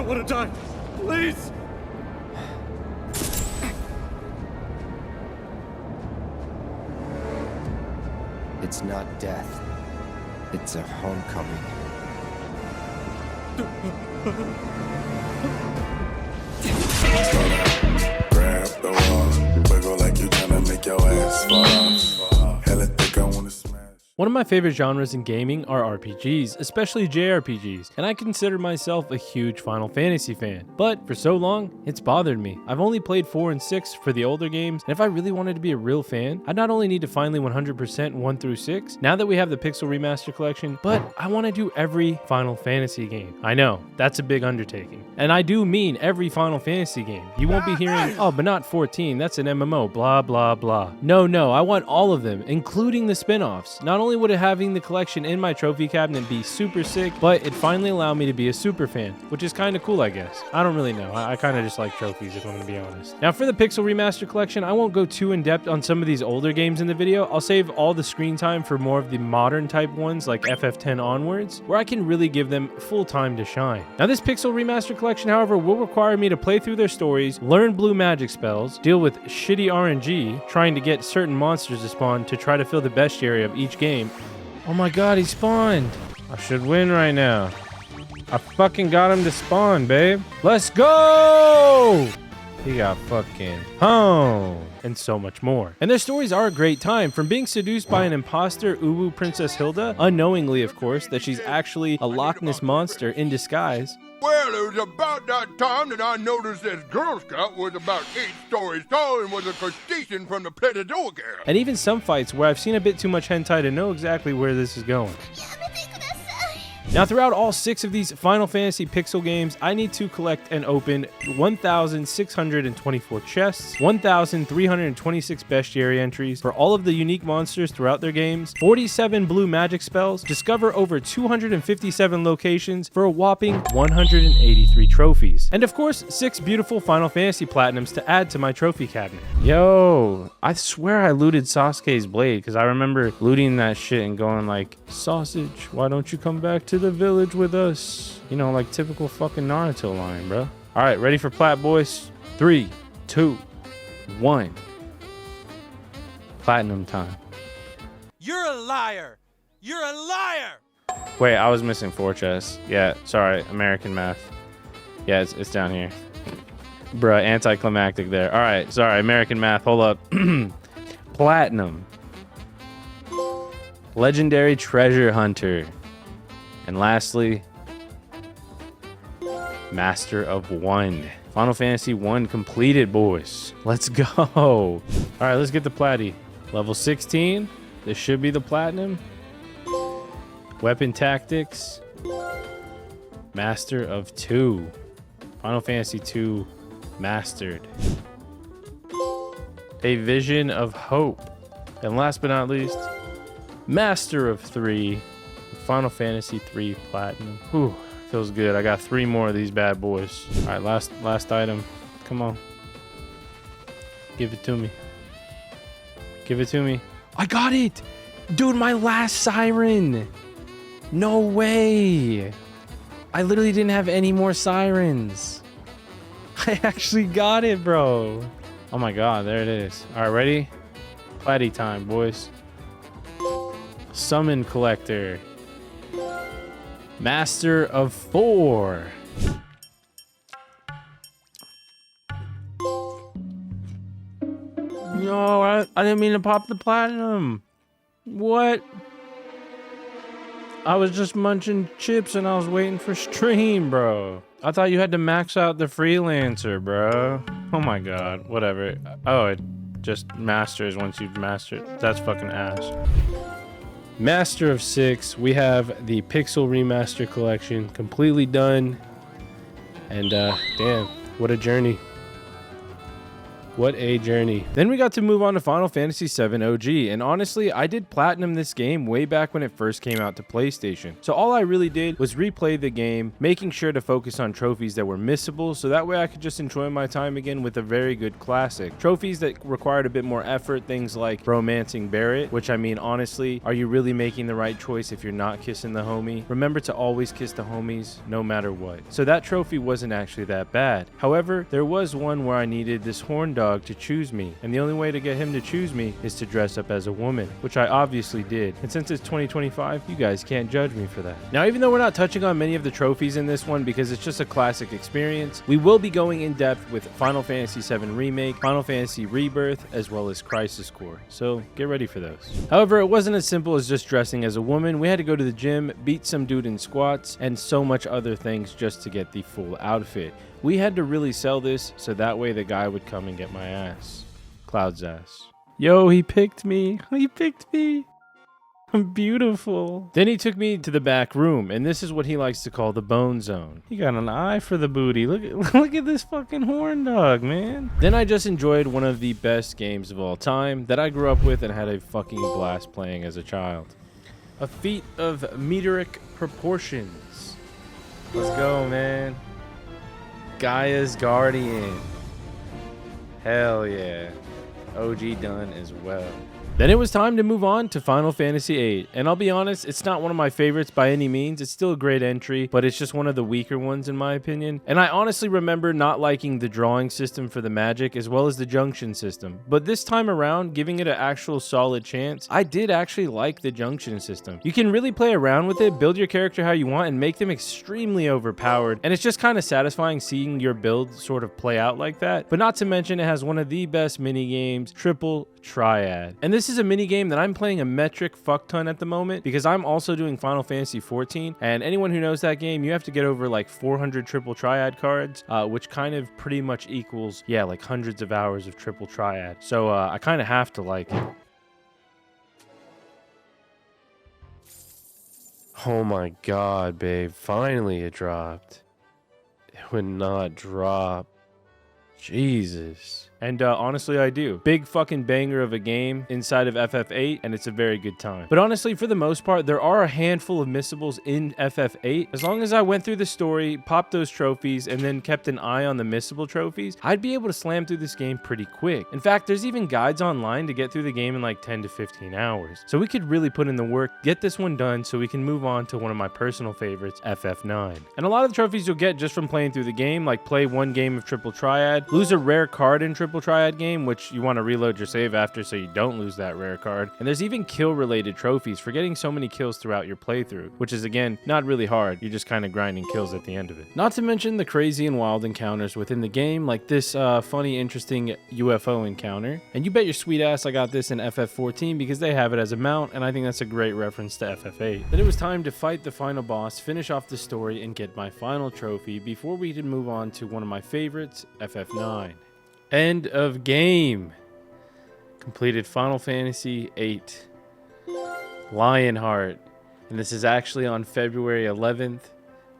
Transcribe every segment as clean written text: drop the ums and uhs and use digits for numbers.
want to die. Please. It's not death. It's a homecoming. Grab the wall, wiggle like you tryna make your ass fall off. Hella thick, I wanna smash. One of my favorite genres in gaming are RPGs, especially JRPGs, and I consider myself a huge Final Fantasy fan. But for so long, it's bothered me. I've only played 4 and 6 for the older games, and if I really wanted to be a real fan, I'd not only need to finally 100% 1 through 6, now that we have the Pixel Remaster Collection, but I want to do every Final Fantasy game. I know, that's a big undertaking. And I do mean every Final Fantasy game. You won't be hearing, oh, but not 14, that's an MMO, blah, blah, blah. No, I want all of them, including the spin-offs. Not only would it having the collection in my trophy cabinet be super sick, but it finally allowed me to be a super fan, which is kind of cool, I guess. I don't really know. I kind of just like trophies, if I'm going to be honest. Now, for the Pixel Remaster Collection, I won't go too in-depth on some of these older games in the video. I'll save all the screen time for more of the modern type ones, like FF10 onwards, where I can really give them full time to shine. Now, this Pixel Remaster Collection, however, will require me to play through their stories, learn blue magic spells, deal with shitty RNG, trying to get certain monsters to spawn to try to fill the bestiary of each game. Oh my god, he spawned! I should win right now. I fucking got him to spawn, babe. Let's go! He got fucking home. And so much more. And their stories are a great time, from being seduced by an imposter Uwu Princess Hilda, unknowingly of course, that she's actually a Loch Ness monster in disguise. Well, it was about that time that I noticed this Girl Scout was about 8 stories tall and was a crustacean from the Predator girl. And even some fights where I've seen a bit too much hentai to know exactly where this is going. Now, throughout all 6 of these Final Fantasy Pixel games, I need to collect and open 1,624 chests, 1,326 bestiary entries for all of the unique monsters throughout their games, 47 blue magic spells, discover over 257 locations for a whopping 183 trophies, and of course, 6 beautiful Final Fantasy Platinums to add to my trophy cabinet. Yo, I swear I looted Sasuke's blade, because I remember looting that shit and going like, sausage, why don't you come back to the village with us? You know, like typical fucking Naruto line, bro. All right, ready for plat, boys? 3, 2, 1. Platinum time. You're a liar. You're a liar. Wait, I was missing 4 chests. Yeah, sorry, American math. Yeah, it's down here. Bruh, anticlimactic there. All right, sorry, American math. Hold up. Platinum. Legendary treasure hunter. And lastly, Master of 1. Final Fantasy 1 completed, boys. Let's go. All right, let's get the platy. Level 16. This should be the platinum. Weapon tactics. Master of 2. Final Fantasy 2 mastered. A vision of hope. And last but not least, Master of 3. Final Fantasy 3 Platinum. Whew, feels good. I got 3 more of these bad boys. All right, last item. Come on. Give it to me. Give it to me. I got it! Dude, my last siren! No way! I literally didn't have any more sirens. I actually got it, bro. Oh my god, there it is. All right, ready? Platy time, boys. Summon Collector. Master of 4. No, I didn't mean to pop the platinum. What? I was just munching chips and I was waiting for stream, bro. I thought you had to max out the freelancer, bro. Oh my god, whatever. Oh, it just masters once you've mastered. That's fucking ass. Master of 6, we have the Pixel Remaster Collection completely done. And damn, what a journey. What a journey. Then we got to move on to Final Fantasy VII OG, and honestly, I did platinum this game way back when it first came out to PlayStation. So all I really did was replay the game, making sure to focus on trophies that were missable, so that way I could just enjoy my time again with a very good classic. Trophies that required a bit more effort, things like romancing Barrett, which I mean, honestly, are you really making the right choice if you're not kissing the homie? Remember to always kiss the homies, no matter what. So that trophy wasn't actually that bad. However, there was one where I needed this horn dog to choose me, and the only way to get him to choose me is to dress up as a woman, which I obviously did. And since it's 2025, you guys can't judge me for that. Now, even though we're not touching on many of the trophies in this one because it's just a classic experience, we will be going in depth with Final Fantasy VII Remake, Final Fantasy Rebirth, as well as Crisis Core, so get ready for those. However, it wasn't as simple as just dressing as a woman. We had to go to the gym, beat some dude in squats, and so much other things just to get the full outfit. We had to really sell this so that way the guy would come and get my ass. Cloud's ass. Yo, he picked me. He picked me. I'm beautiful. Then he took me to the back room, and this is what he likes to call the bone zone. He got an eye for the booty. Look at this fucking horn dog, man. Then I just enjoyed one of the best games of all time that I grew up with and had a fucking blast playing as a child. A feat of meteric proportions. Let's go, man. Gaia's Guardian. Hell yeah. OG done as well. Then it was time to move on to Final Fantasy VIII, and I'll be honest, it's not one of my favorites by any means. It's still a great entry, but it's just one of the weaker ones in my opinion. And I honestly remember not liking the drawing system for the magic as well as the junction system. But this time around, giving it an actual solid chance, I did actually like the junction system. You can really play around with it, build your character how you want, and make them extremely overpowered. And it's just kind of satisfying seeing your build sort of play out like that. But not to mention, it has one of the best mini games, Triple Triad. And this is a mini game that I'm playing a metric fuck ton at the moment because I'm also doing Final Fantasy XIV, and anyone who knows that game, you have to get over like 400 Triple Triad cards, which kind of pretty much equals, yeah, like hundreds of hours of Triple Triad. So I kind of have to like it. Oh my god, babe, finally it dropped. It would not drop. Jesus. And honestly, I do. Big fucking banger of a game inside of FF8, and it's a very good time. But honestly, for the most part, there are a handful of missables in FF8. As long as I went through the story, popped those trophies, and then kept an eye on the missable trophies, I'd be able to slam through this game pretty quick. In fact, there's even guides online to get through the game in like 10 to 15 hours. So we could really put in the work, get this one done, so we can move on to one of my personal favorites, FF9. And a lot of the trophies you'll get just from playing through the game, like play one game of Triple Triad, lose a rare card in Triple Triad game, which you want to reload your save after so you don't lose that rare card. And there's even kill related trophies for getting so many kills throughout your playthrough, which is again not really hard. You're just kind of grinding kills at the end of it. Not to mention the crazy and wild encounters within the game, like this funny interesting UFO encounter. And you bet your sweet ass I got this in FF14 because they have it as a mount, and I think that's a great reference to FF8. Then it was time to fight the final boss, finish off the story, and get my final trophy before we could move on to one of my favorites, FF9. End of game. Completed Final Fantasy VIII. Lionheart. And this is actually on February 11th,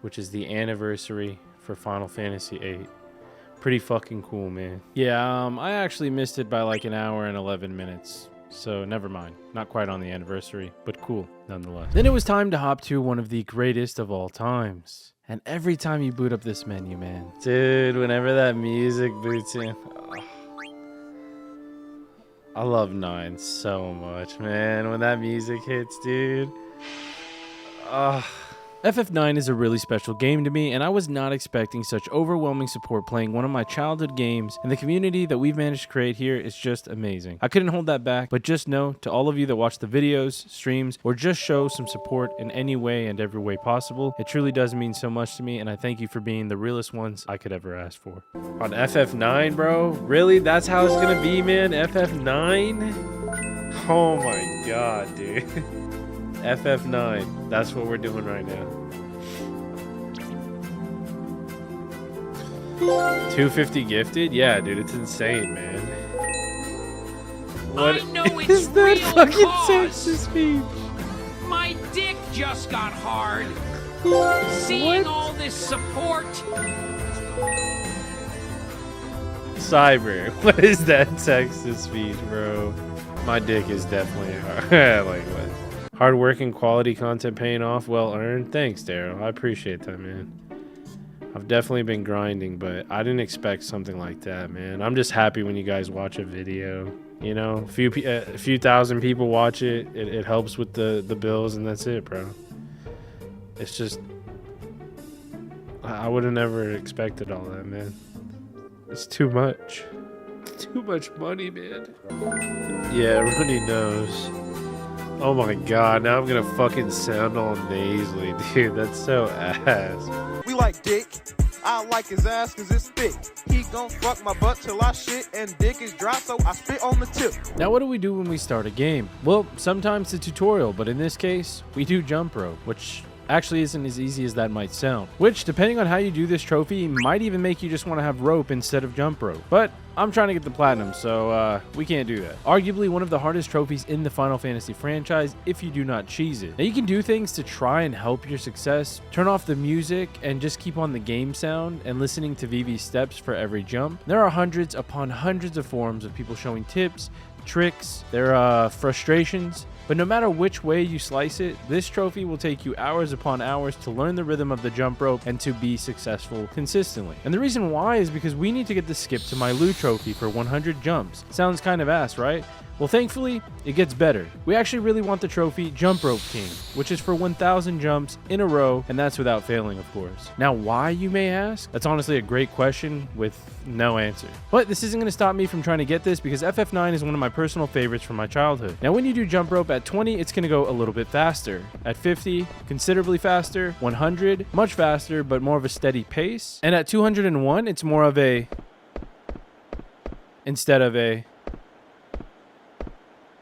which is the anniversary for Final Fantasy VIII. Pretty fucking cool, man. Yeah, I actually missed it by like an hour and 11 minutes. So never mind. Not quite on the anniversary, but cool nonetheless. Then it was time to hop to one of the greatest of all times. And every time you boot up this menu, man. Dude, whenever that music boots in. Oh, I love 9 so much, man. When that music hits, dude. FF9 is a really special game to me, and I was not expecting such overwhelming support playing one of my childhood games, and the community that we've managed to create here is just amazing. I couldn't hold that back, but just know, to all of you that watch the videos, streams, or just show some support in any way and every way possible, it truly does mean so much to me, and I thank you for being the realest ones I could ever ask for. On FF9, bro? Really? That's how it's gonna be, man? FF9? Oh my god, dude. FF9. That's what we're doing right now. 250 gifted? Yeah, dude, it's insane, man. What I know it's is that real fucking cause. sexist speech? My dick just got hard. Seeing all this support. Cyber, what is that text to speech, bro? My dick is definitely hard. Like what? Hard work and quality content paying off, well earned. Thanks, Daryl. I appreciate that, man. I've definitely been grinding, but I didn't expect something like that, man. I'm just happy when you guys watch a video. You know, a few thousand people watch it. It helps with the bills, and that's it, bro. It's just, I would have never expected all that, man. It's too much. Too much money, man. Yeah, everybody knows. Oh my god, now I'm gonna fucking sound all nasally, dude. That's so ass. We like dick. I like his ass cause it's thick. He gon' fuck my butt till I shit and dick is dry, so I spit on the tip. Now what do we do when we start a game? Well, sometimes the tutorial, but in this case, we do jump rope, which actually isn't as easy as that might sound. Which, depending on how you do this trophy, might even make you just want to have rope instead of jump rope. But I'm trying to get the platinum, so we can't do that. Arguably one of the hardest trophies in the Final Fantasy franchise if you do not cheese it. Now you can do things to try and help your success. Turn off the music and just keep on the game sound and listening to Vivi's steps for every jump. There are hundreds upon hundreds of forums of people showing tips, tricks, their frustrations. But no matter which way you slice it, this trophy will take you hours upon hours to learn the rhythm of the jump rope and to be successful consistently. And the reason why is because we need to get the skip to my loot trophy for 100 jumps. Sounds kind of ass, right? Well, thankfully, it gets better. We actually really want the trophy Jump Rope King, which is for 1,000 jumps in a row, and that's without failing, of course. Now, why, you may ask? That's honestly a great question with no answer. But this isn't going to stop me from trying to get this because FF9 is one of my personal favorites from my childhood. Now, when you do jump rope at 20, it's going to go a little bit faster. At 50, considerably faster. 100, much faster, but more of a steady pace. And at 201, it's more of a instead of a.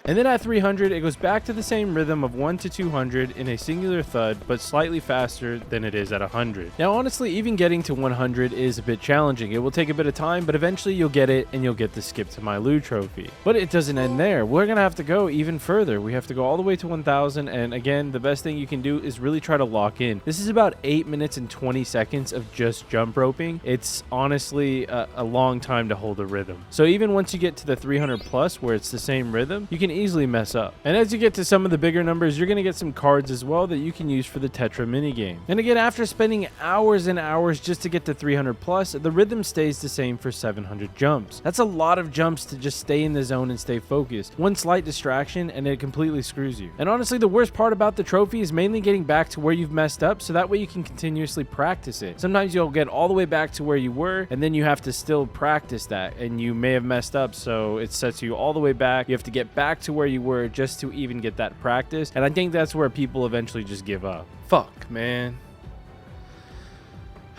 And then at 300, it goes back to the same rhythm of 1 to 200 in a singular thud, but slightly faster than it is at 100. Now, honestly, even getting to 100 is a bit challenging. It will take a bit of time, but eventually you'll get it and you'll get the skip to my loot trophy. But it doesn't end there. We're going to have to go even further. We have to go all the way to 1000. And again, the best thing you can do is really try to lock in. This is about 8 minutes and 20 seconds of just jump roping. It's honestly a long time to hold a rhythm. So even once you get to the 300 plus where it's the same rhythm, you can easily mess up. And as you get to some of the bigger numbers, you're going to get some cards as well that you can use for the Tetra minigame. And again, after spending hours and hours just to get to 300 plus, the rhythm stays the same for 700 jumps. That's a lot of jumps to just stay in the zone and stay focused. One slight distraction and it completely screws you. And honestly, the worst part about the trophy is mainly getting back to where you've messed up so that way you can continuously practice it. Sometimes you'll get all the way back to where you were and then you have to still practice that and you may have messed up, so it sets you all the way back. You have to get back to where you were just to even get that practice, and I think that's where people eventually just give up. Fuck, man.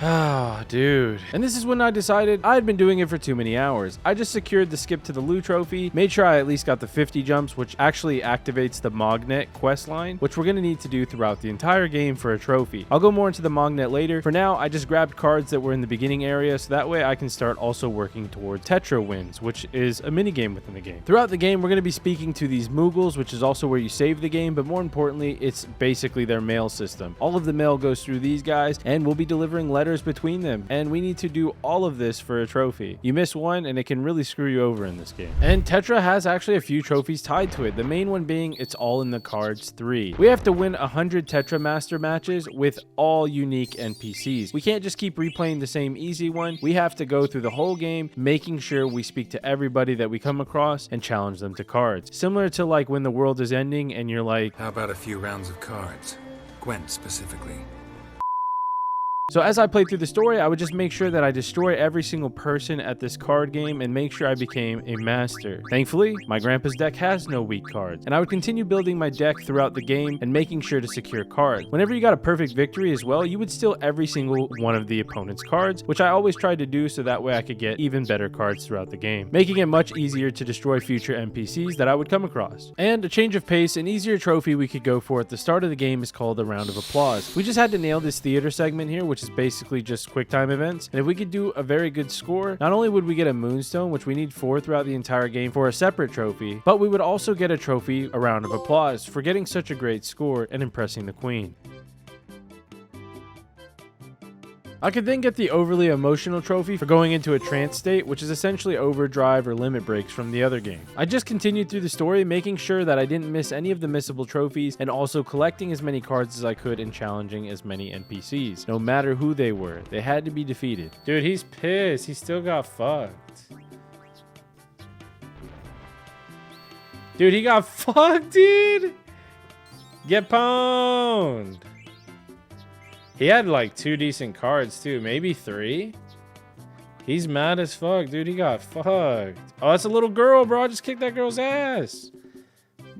Ah, dude. And this is when I decided I had been doing it for too many hours. I just secured the skip to the loot trophy, made sure I at least got the 50 jumps, which actually activates the Mognet quest line, which we're going to need to do throughout the entire game for a trophy. I'll go more into the Mognet later. For now, I just grabbed cards that were in the beginning area, so that way I can start also working toward Tetra wins, which is a minigame within the game. Throughout the game, we're going to be speaking to these Moogles, which is also where you save the game, but more importantly, it's basically their mail system. All of the mail goes through these guys, and we'll be delivering letters between them, and we need to do all of this for a trophy. You miss one and it can really screw you over in this game. And Tetra has actually a few trophies tied to it, the main one being It's All in the Cards 3. We have to win 100 Tetra Master matches with all unique NPCs. We can't just keep replaying the same easy one. We have to go through the whole game making sure we speak to everybody that we come across and challenge them to cards. Similar to like when the world is ending and you're like, how about a few rounds of cards? Gwent specifically. So as I played through the story, I would just make sure that I destroy every single person at this card game and make sure I became a master. Thankfully, my grandpa's deck has no weak cards, and I would continue building my deck throughout the game and making sure to secure cards. Whenever you got a perfect victory as well, you would steal every single one of the opponent's cards, which I always tried to do so that way I could get even better cards throughout the game, making it much easier to destroy future NPCs that I would come across. And a change of pace, an easier trophy we could go for at the start of the game is called a round of applause. We just had to nail this theater segment here, which is basically just quick time events, and if we could do a very good score, not only would we get a moonstone, which we need 4 throughout the entire game for a separate trophy, but we would also get a trophy, a round of applause, for getting such a great score and impressing the queen. I could then get the overly emotional trophy for going into a trance state, which is essentially overdrive or limit breaks from the other game. I just continued through the story, making sure that I didn't miss any of the missable trophies and also collecting as many cards as I could and challenging as many NPCs, no matter who they were. They had to be defeated. Dude, he's pissed. He still got fucked. Dude, he got fucked, dude. Get pwned. He had like 2 decent cards too, maybe 3. He's mad as fuck, dude. He got fucked. Oh, that's a little girl, bro. I just kicked that girl's ass.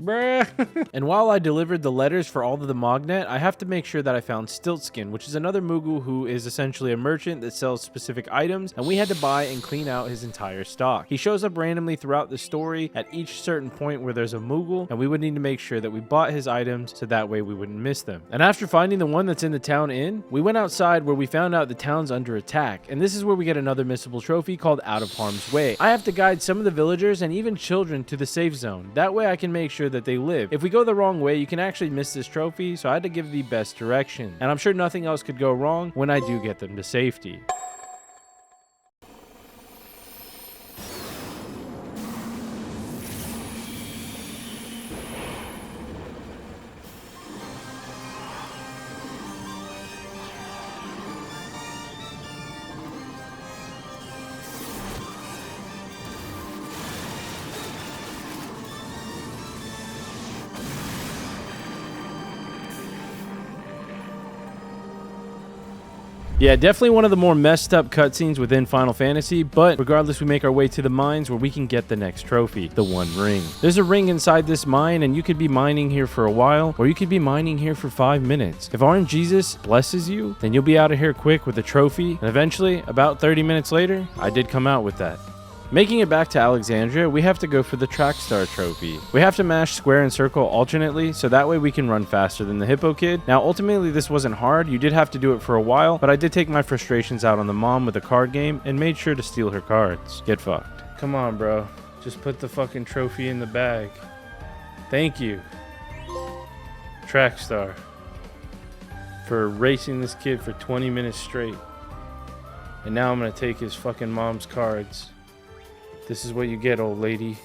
Bruh. And while I delivered the letters for all of the Mognet, I have to make sure that I found Stiltskin, which is another Moogle who is essentially a merchant that sells specific items, and we had to buy and clean out his entire stock. He shows up randomly throughout the story at each certain point where there's a Moogle, and we would need to make sure that we bought his items so that way we wouldn't miss them. And after finding the one that's in the town inn, we went outside where we found out the town's under attack, and this is where we get another missable trophy called Out of Harm's Way. I have to guide some of the villagers and even children to the safe zone. That way I can make sure that they live. If we go the wrong way, you can actually miss this trophy, so I had to give the best direction. And I'm sure nothing else could go wrong when I do get them to safety. Yeah, definitely one of the more messed up cutscenes within Final Fantasy, but regardless, we make our way to the mines where we can get the next trophy, the One Ring. There's a ring inside this mine, and you could be mining here for a while, or you could be mining here for 5 minutes. If RNGesus blesses you, then you'll be out of here quick with a trophy, and eventually, about 30 minutes later, I did come out with that. Making it back to Alexandria, we have to go for the Track Star trophy. We have to mash square and circle alternately, so that way we can run faster than the Hippo Kid. Now, ultimately, this wasn't hard. You did have to do it for a while, but I did take my frustrations out on the mom with a card game and made sure to steal her cards. Get fucked. Come on, bro. Just put the fucking trophy in the bag. Thank you, Track Star, for racing this kid for 20 minutes straight. And now I'm gonna take his fucking mom's cards. This is what you get, old lady.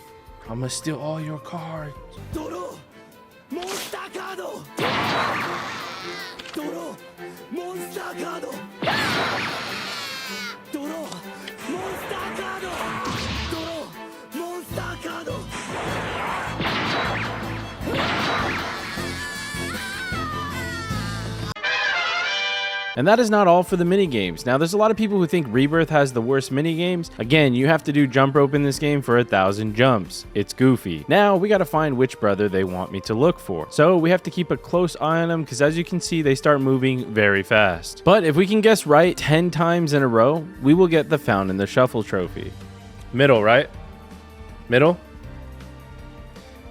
I'm gonna steal all your cards. Doro! Monster card! Doro! Monster card! Doro! Monster card! Doro! Monster card! And that is not all for the minigames. Now, there's a lot of people who think Rebirth has the worst minigames. Again, you have to do jump rope in this game for 1,000 jumps. It's goofy. Now, we gotta find which brother they want me to look for. So, we have to keep a close eye on them, because as you can see, they start moving very fast. But if we can guess right 10 times in a row, we will get the Found in the Shuffle trophy. Middle, right? Middle?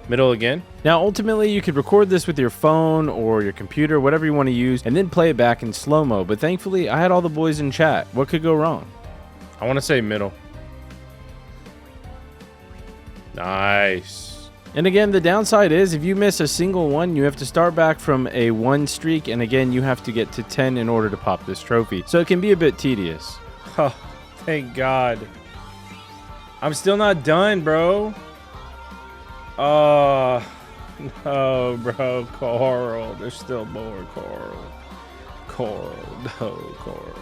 Middle again. Now, ultimately, you could record this with your phone or your computer, whatever you want to use, and then play it back in slow-mo. But thankfully, I had all the boys in chat. What could go wrong? I want to say middle. Nice. And again, the downside is if you miss a single one, you have to start back from a 1 streak. And again, you have to get to 10 in order to pop this trophy. So it can be a bit tedious. Oh, thank God. I'm still not done, bro. Oh, no, bro. Coral. There's still more coral. Coral. No, coral.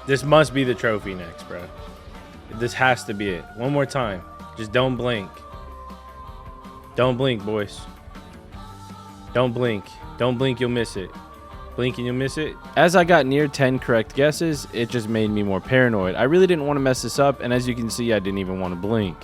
This must be the trophy next, bro. This has to be it. One more time. Just don't blink. Don't blink, boys. Don't blink. Don't blink, you'll miss it. Blink and you'll miss it. As I got near 10 correct guesses, it just made me more paranoid. I really didn't want to mess this up, and as you can see, I didn't even want to blink.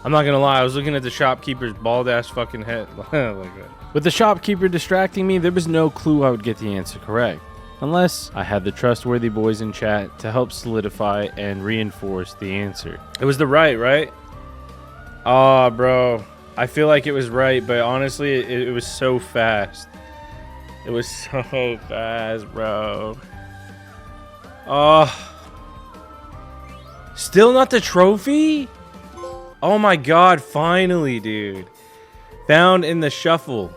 I'm not gonna lie, I was looking at the shopkeeper's bald ass fucking head like that. With the shopkeeper distracting me, there was no clue I would get the answer correct. Unless I had the trustworthy boys in chat to help solidify and reinforce the answer. It was the right? Oh, bro. I feel like it was right, but honestly, it was so fast. It was so fast, bro. Oh. Still not the trophy? Oh my God, finally, dude. Found in the Shuffle.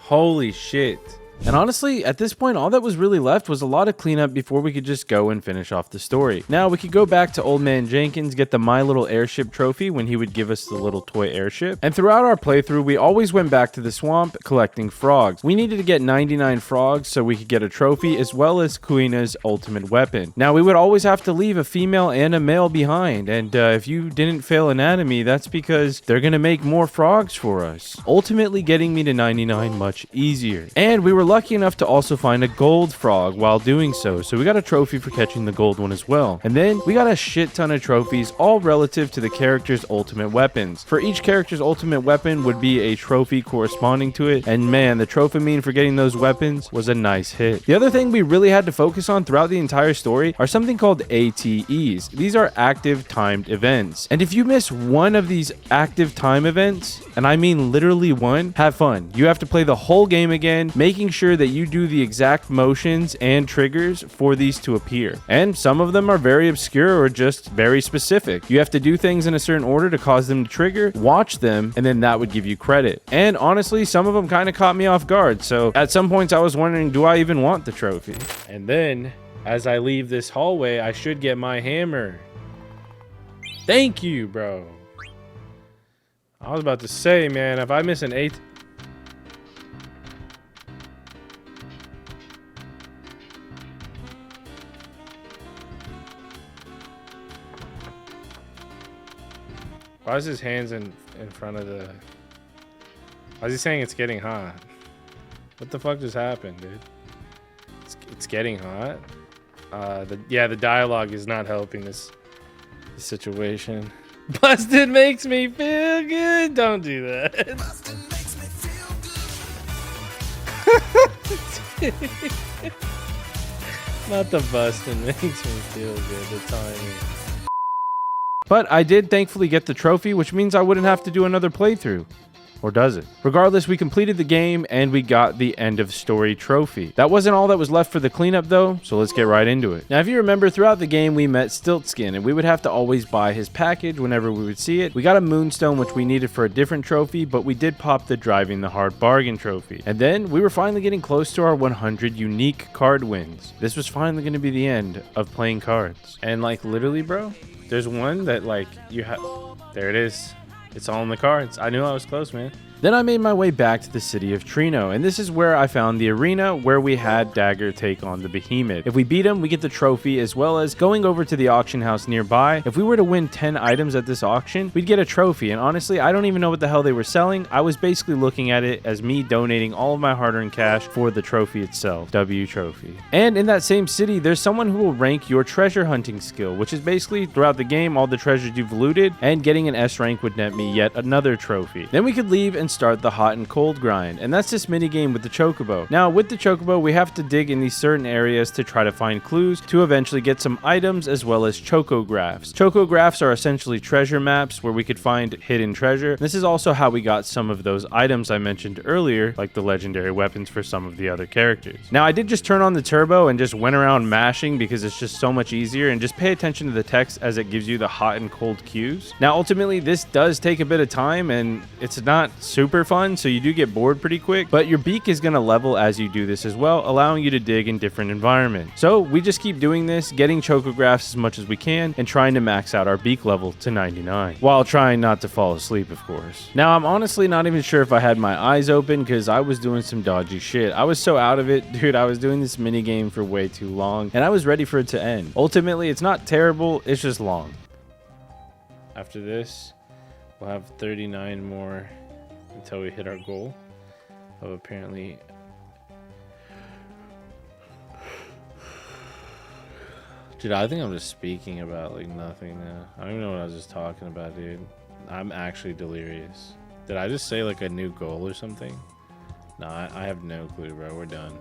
Holy shit. And honestly, at this point, all that was really left was a lot of cleanup before we could just go and finish off the story. Now, we could go back to Old Man Jenkins, get the My Little Airship trophy when he would give us the little toy airship. And throughout our playthrough, we always went back to the swamp collecting frogs. We needed to get 99 frogs so we could get a trophy as well as Kuina's ultimate weapon. Now, we would always have to leave a female and a male behind. And if you didn't fail anatomy, that's because they're going to make more frogs for us, ultimately getting me to 99 much easier. And we were lucky enough to also find a gold frog while doing so we got a trophy for catching the gold one as well. And then we got a shit ton of trophies, all relative to the character's ultimate weapons. For each character's ultimate weapon would be a trophy corresponding to it, and man, the trophy mean for getting those weapons was a nice hit. The other thing we really had to focus on throughout the entire story are something called ATEs. These are active timed events, and if you miss one of these active time events, and I mean literally one, have fun. You have to play the whole game again, making sure that you do the exact motions and triggers for these to appear. And some of them are very obscure or just very specific. You have to do things in a certain order to cause them to trigger, watch them, and then that would give you credit. And honestly, some of them kind of caught me off guard. So at some points I was wondering, do I even want the trophy? And then as I leave this hallway, I should get my hammer. Thank you, bro. I was about to say, man, if I miss an 8... Why is his hands in front of the... Why is he saying it's getting hot? What the fuck just happened, dude? It's getting hot? The dialogue is not helping this situation. Busted makes me feel good. Don't do that. Busted makes me feel good. Not the busted makes me feel good. The timing. But I did thankfully get the trophy, which means I wouldn't have to do another playthrough. Or does it? Regardless, we completed the game and we got the end of story trophy. That wasn't all that was left for the cleanup though, so let's get right into it. Now, if you remember, throughout the game we met Stiltskin and we would have to always buy his package whenever we would see it. We got a moonstone which we needed for a different trophy, but we did pop the driving the hard bargain trophy. And then we were finally getting close to our 100 unique card wins. This was finally going to be the end of playing cards. And like literally, bro, there's one that like you have... There it is. It's all in the cards. I knew I was close, man. Then I made my way back to the city of Trino, and this is where I found the arena where we had Dagger take on the behemoth. If we beat him, we get the trophy, as well as going over to the auction house nearby. If we were to win 10 items at this auction, we'd get a trophy, and honestly, I don't even know what the hell they were selling. I was basically looking at it as me donating all of my hard-earned cash for the trophy itself. W trophy. And in that same city, there's someone who will rank your treasure hunting skill, which is basically throughout the game all the treasures you've looted, and getting an S rank would net me yet another trophy. Then we could leave and start the hot and cold grind, and that's this mini game with the chocobo. Now with the chocobo, we have to dig in these certain areas to try to find clues to eventually get some items, as well as chocographs. Chocographs are essentially treasure maps where we could find hidden treasure. This is also how we got some of those items I mentioned earlier, like the legendary weapons for some of the other characters. Now I did just turn on the turbo and just went around mashing because it's just so much easier, and just pay attention to the text as it gives you the hot and cold cues. Now ultimately this does take a bit of time and it's not super fun, so you do get bored pretty quick, but your beak is going to level as you do this as well, allowing you to dig in different environments. So we just keep doing this, getting chocographs as much as we can, and trying to max out our beak level to 99, while trying not to fall asleep, of course. Now I'm honestly not even sure if I had my eyes open because I was doing some dodgy shit. I was so out of it, dude. I was doing this mini game for way too long, and I was ready for it to end. Ultimately, it's not terrible, it's just long. After this, we'll have 39 more until we hit our goal of apparently... Dude, I think I'm just speaking about like nothing now. I don't even know what I was just talking about, dude. I'm actually delirious. Did I just say like a new goal or something? No, I have no clue, bro. We're done.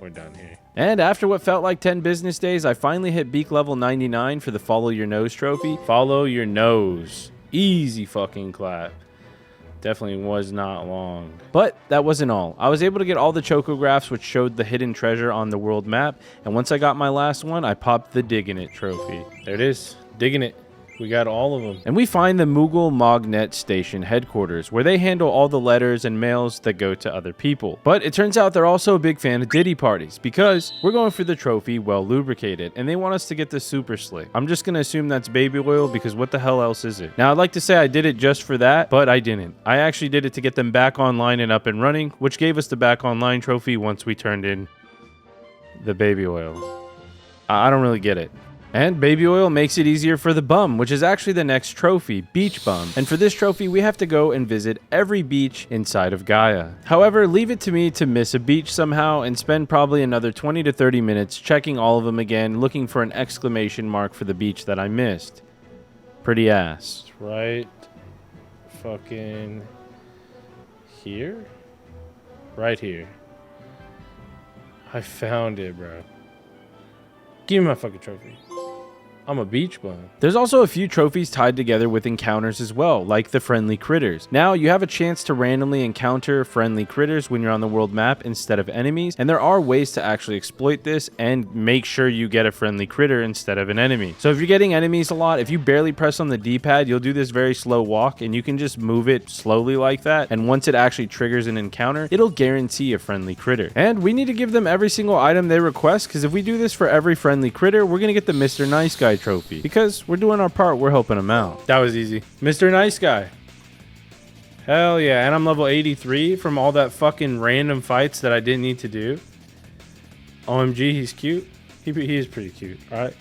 We're done here. And after what felt like 10 business days, I finally hit beak level 99 for the Follow Your Nose trophy. Follow your nose. Easy fucking clap. Definitely was not long. But that wasn't all. I was able to get all the chocographs which showed the hidden treasure on the world map, and once I got my last one, I popped the Diggin' It trophy. There it is. Diggin' It. We got all of them. And we find the Moogle Mognet Station headquarters, where they handle all the letters and mails that go to other people. But it turns out they're also a big fan of Diddy parties, because we're going for the trophy well lubricated, and they want us to get the super slick. I'm just gonna assume that's baby oil, because what the hell else is it? Now, I'd like to say I did it just for that, but I didn't. I actually did it to get them back online and up and running, which gave us the back online trophy once we turned in the baby oil. I don't really get it. And baby oil makes it easier for the bum, which is actually the next trophy, Beach Bum. And for this trophy, we have to go and visit every beach inside of Gaia. However, leave it to me to miss a beach somehow and spend probably another 20 to 30 minutes checking all of them again, looking for an exclamation mark for the beach that I missed. Pretty ass. Right fucking here? Right here. I found it, bro. Give me my fucking trophy. I'm a beach bum. There's also a few trophies tied together with encounters as well, like the friendly critters. Now, you have a chance to randomly encounter friendly critters when you're on the world map instead of enemies, and there are ways to actually exploit this and make sure you get a friendly critter instead of an enemy. So if you're getting enemies a lot, if you barely press on the D-pad, you'll do this very slow walk, and you can just move it slowly like that, and once it actually triggers an encounter, it'll guarantee a friendly critter. And we need to give them every single item they request, because if we do this for every friendly critter, we're gonna get the Mr. Nice Guy trophy, because we're doing our part, we're helping them out. That was easy. Mr. Nice Guy. Hell yeah, and I'm level 83 from all that fucking random fights that I didn't need to do. OMG, he's cute. He is pretty cute, alright?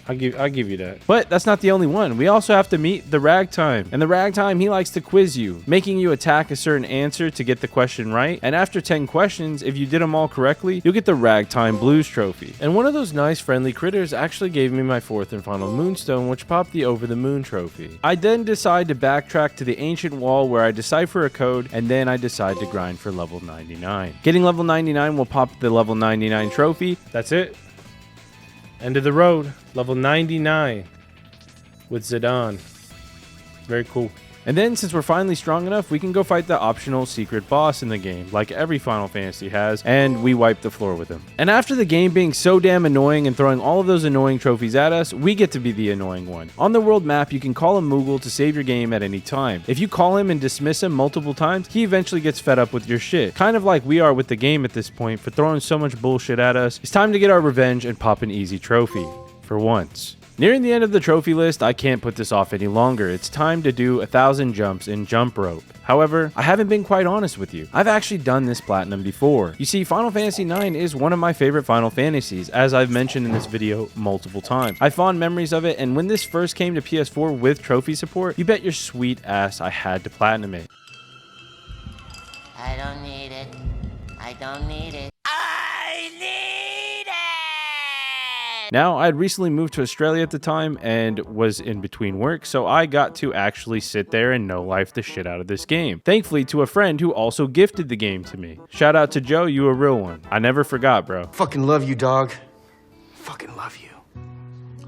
I'll give you that. But that's not the only one. We also have to meet the Ragtime. And the Ragtime, he likes to quiz you, making you attack a certain answer to get the question right. And after 10 questions, if you did them all correctly, you'll get the Ragtime Blues trophy. And one of those nice friendly critters actually gave me my 4th and final Moonstone, which popped the Over the Moon trophy. I then decide to backtrack to the ancient wall where I decipher a code, and then I decide to grind for level 99. Getting level 99 will pop the level 99 trophy. That's it. End of the road, level 99 with Zidane. Very cool. And then, since we're finally strong enough, we can go fight the optional secret boss in the game, like every Final Fantasy has, and we wipe the floor with him. And after the game being so damn annoying and throwing all of those annoying trophies at us, we get to be the annoying one. On the world map, you can call a Moogle to save your game at any time. If you call him and dismiss him multiple times, he eventually gets fed up with your shit. Kind of like we are with the game at this point for throwing so much bullshit at us. It's time to get our revenge and pop an easy trophy. For once. Nearing the end of the trophy list, I can't put this off any longer. It's time to do 1,000 jumps in jump rope. However, I haven't been quite honest with you. I've actually done this platinum before. You see, Final Fantasy IX is one of my favorite Final Fantasies, as I've mentioned in this video multiple times. I have fond memories of it, and when this first came to PS4 with trophy support, you bet your sweet ass I had to platinum it. I don't need it. I don't need it. I need it! Now, I had recently moved to Australia at the time and was in between work, so I got to actually sit there and no-life the shit out of this game. Thankfully to a friend who also gifted the game to me. Shout out to Joe, you a real one. I never forgot, bro. Fucking love you, dog. Fucking love you.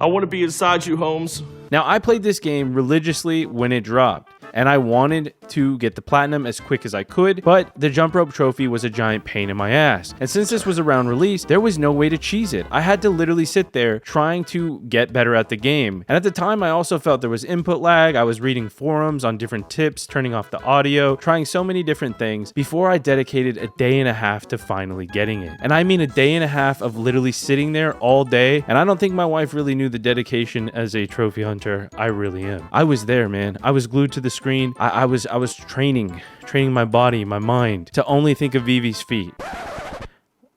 I want to be inside you, Holmes. Now, I played this game religiously when it dropped, and I wanted to get the platinum as quick as I could, but the jump rope trophy was a giant pain in my ass. And since this was around release, there was no way to cheese it. I had to literally sit there trying to get better at the game. And at the time, I also felt there was input lag. I was reading forums on different tips, turning off the audio, trying so many different things before I dedicated a day and a half to finally getting it. And I mean a day and a half of literally sitting there all day. And I don't think my wife really knew the dedication as a trophy hunter. I really am. I was there, man. I was glued to the screen. I was training my body, my mind to only think of Vivi's feet.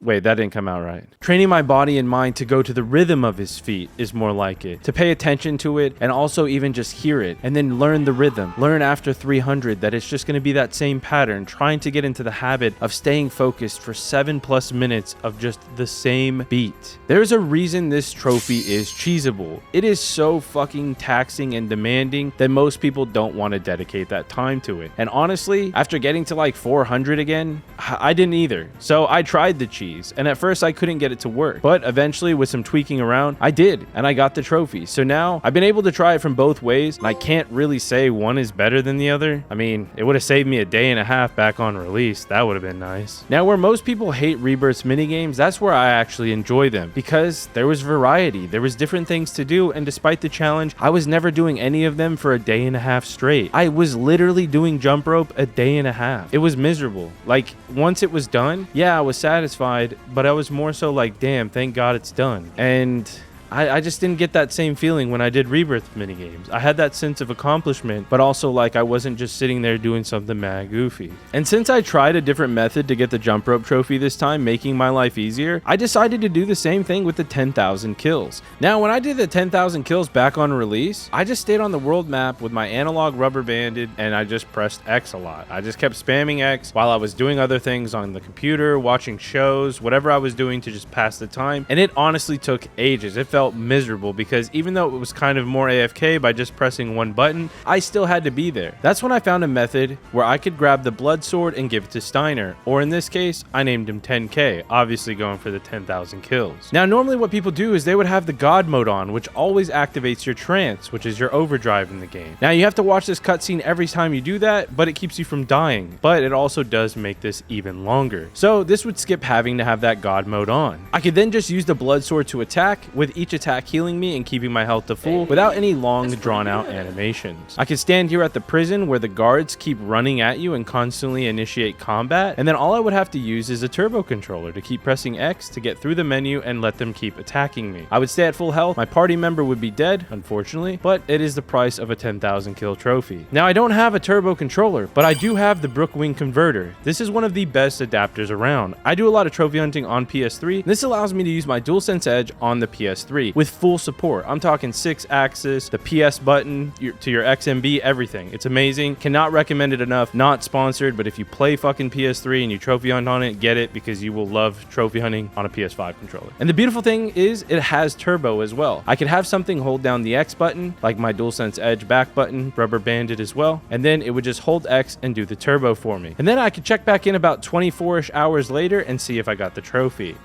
Wait, that didn't come out right. Training my body and mind to go to the rhythm of his feet is more like it. To pay attention to it and also even just hear it and then learn the rhythm. Learn after 300 that it's just going to be that same pattern, trying to get into the habit of staying focused for 7+ minutes of just the same beat. There's a reason this trophy is cheesable. It is so fucking taxing and demanding that most people don't want to dedicate that time to it. And honestly, after getting to like 400 again, I didn't either. So I tried the cheat. keys, and at first I couldn't get it to work, but eventually with some tweaking around, I did, and I got the trophy. So now I've been able to try it from both ways, and I can't really say one is better than the other. I mean, it would have saved me a day and a half back on release. That would have been nice. Now, where most people hate Rebirth's minigames, that's where I actually enjoy them, because there was variety, there was different things to do, and despite the challenge, I was never doing any of them for a day and a half straight. I was literally doing jump rope a day and a half. It was miserable. Like, once it was done, yeah, I was satisfied, but I was more so like, damn, thank God it's done. And I just didn't get that same feeling when I did Rebirth minigames. I had that sense of accomplishment, but also like I wasn't just sitting there doing something mad goofy. And since I tried a different method to get the jump rope trophy this time, making my life easier, I decided to do the same thing with the 10,000 kills. Now, when I did the 10,000 kills back on release, I just stayed on the world map with my analog rubber banded, and I just pressed X a lot. I just kept spamming X while I was doing other things on the computer, watching shows, whatever I was doing to just pass the time. And it honestly took ages. It felt miserable because even though it was kind of more AFK by just pressing one button, I still had to be there. That's when I found a method where I could grab the blood sword and give it to Steiner, or in this case, I named him 10K, obviously going for the 10,000 kills. Now, normally what people do is they would have the God mode on, which always activates your trance, which is your overdrive in the game. Now, you have to watch this cutscene every time you do that, but it keeps you from dying, but it also does make this even longer. So this would skip having to have that God mode on. I could then just use the blood sword to attack, with each attack healing me and keeping my health to full without any long drawn out animations. I could stand here at the prison where the guards keep running at you and constantly initiate combat, and then all I would have to use is a turbo controller to keep pressing X to get through the menu and let them keep attacking me. I would stay at full health, my party member would be dead, unfortunately, but it is the price of a 10,000 kill trophy. Now, I don't have a turbo controller, but I do have the Brookwing converter. This is one of the best adapters around. I do a lot of trophy hunting on PS3, and this allows me to use my DualSense Edge on the PS3 with full support. I'm talking 6-axis, the PS button, to your XMB, everything. It's amazing. Cannot recommend it enough. Not sponsored, but if you play fucking PS3 and you trophy hunt on it, get it, because you will love trophy hunting on a PS5 controller. And the beautiful thing is it has turbo as well. I could have something hold down the X button, like my DualSense Edge back button, rubber banded as well, and then it would just hold X and do the turbo for me. And then I could check back in about 24-ish hours later and see if I got the trophy.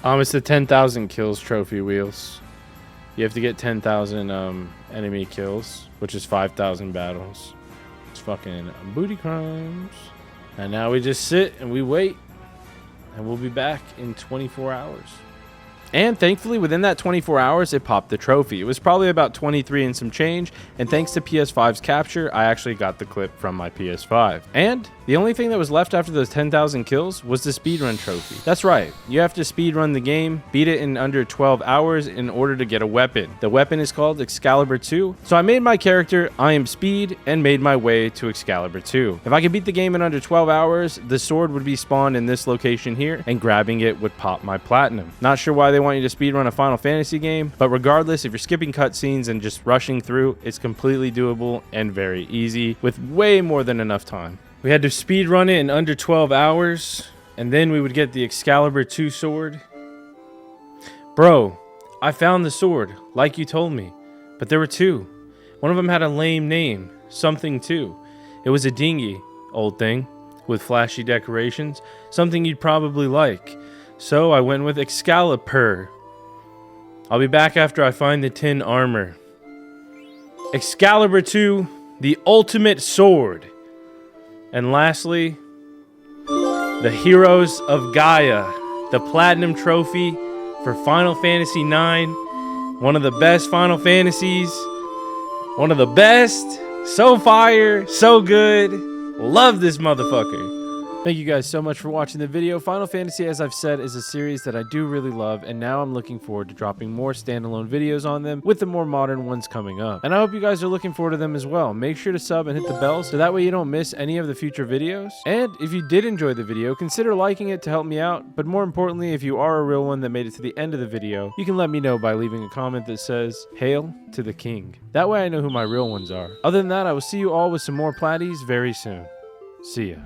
It's the 10,000 kills trophy, Wheels. You have to get 10,000 enemy kills, which is 5,000 battles. It's fucking booty crimes. And now we just sit and we wait, and we'll be back in 24 hours. And thankfully, within that 24 hours, it popped the trophy. It was probably about 23 and some change, and thanks to PS5's capture, I actually got the clip from my PS5. And the only thing that was left after those 10,000 kills was the speedrun trophy. That's right, you have to speedrun the game, beat it in under 12 hours in order to get a weapon. The weapon is called Excalibur 2. So I made my character I Am Speed and made my way to Excalibur 2. If I could beat the game in under 12 hours, the sword would be spawned in this location here, and grabbing it would pop my platinum. Not sure why they want you to speedrun a Final Fantasy game, but regardless, if you're skipping cutscenes and just rushing through, it's completely doable and very easy with way more than enough time. We had to speedrun it in under 12 hours, and then we would get the Excalibur 2 sword. Bro, I found the sword, like you told me, but there were two. One of them had a lame name, something 2. It was a dinghy, old thing, with flashy decorations, something you'd probably like. So I went with Excalibur. I'll be back after I find the tin armor. Excalibur 2, the ultimate sword. And lastly, the Heroes of Gaia, the Platinum Trophy for Final Fantasy IX. One of the best Final Fantasies. One of the best. So fire, so good. Love this motherfucker. Thank you guys so much for watching the video. Final Fantasy, as I've said, is a series that I do really love, and now I'm looking forward to dropping more standalone videos on them with the more modern ones coming up. And I hope you guys are looking forward to them as well. Make sure to sub and hit the bell so that way you don't miss any of the future videos. And if you did enjoy the video, consider liking it to help me out. But more importantly, if you are a real one that made it to the end of the video, you can let me know by leaving a comment that says, "Hail to the King." That way I know who my real ones are. Other than that, I will see you all with some more platties very soon. See ya.